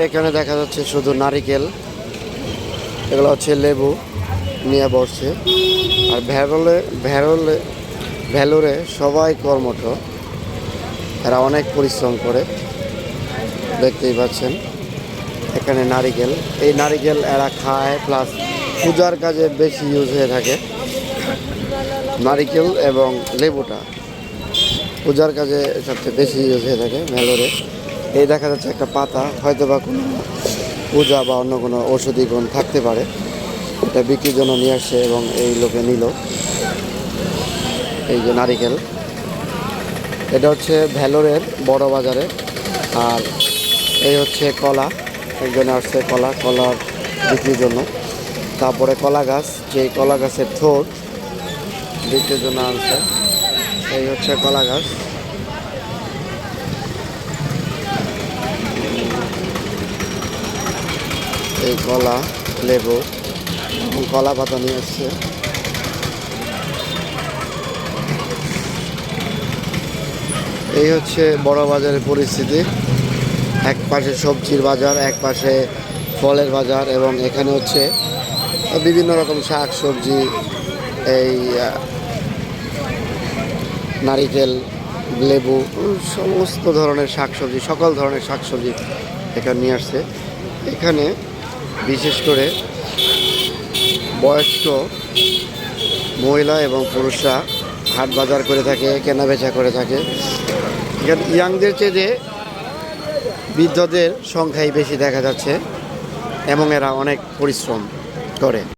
এখানে দেখা যাচ্ছে শুধু নারিকেল, এগুলো হচ্ছে লেবু নিয়ে বসছে। আর ভ্যালোরে সবাই কর্মঠ, এরা অনেক পরিশ্রম করে, দেখতেই পাচ্ছেন। এখানে নারিকেল, এই নারিকেল এরা খায়, প্লাস পূজার কাজে বেশি ইউজ হয়ে থাকে। নারিকেল এবং লেবুটা পূজার কাজে সবচেয়ে বেশি ইউজ হয়ে থাকে ভ্যালোরে। এই দেখা যাচ্ছে একটা পাতা, হয়তো বা কোনো পূজা বা অন্য কোনো ঔষধি গুণ থাকতে পারে, এটা বিক্রির জন্য নিয়ে আসছে এবং এই লোকে নিল। এই যে নারিকেল, এটা হচ্ছে ভ্যালোরের বড় বাজারে। আর এই হচ্ছে কলা, একজনে আসছে কলার বিক্রির জন্য। তারপরে কলা গাছ, যে কলা গাছের থোড় বিক্রির জন্য আনছে। এই হচ্ছে কলা গাছ। এই কলা, লেবু এবং কলা পাতা নিয়ে আসছে। এই হচ্ছে বড় বাজারের পরিস্থিতি। এক পাশে সবজির বাজার, এক পাশে ফলের বাজার, এবং এখানে হচ্ছে বিভিন্ন রকম শাক সবজি, এই নারিকেল, লেবু, সমস্ত ধরনের শাকসবজি, সকল ধরনের শাকসবজি এখানে নিয়ে আসছে। এখানে বিশেষ করে বয়স্ক মহিলা এবং পুরুষরা হাট বাজার করে থাকে, কেনাবেচা করে থাকে। এখানে ইয়াংদের চেয়ে বৃদ্ধদের সংখ্যাই বেশি দেখা যাচ্ছে, এবং এরা অনেক পরিশ্রম করে।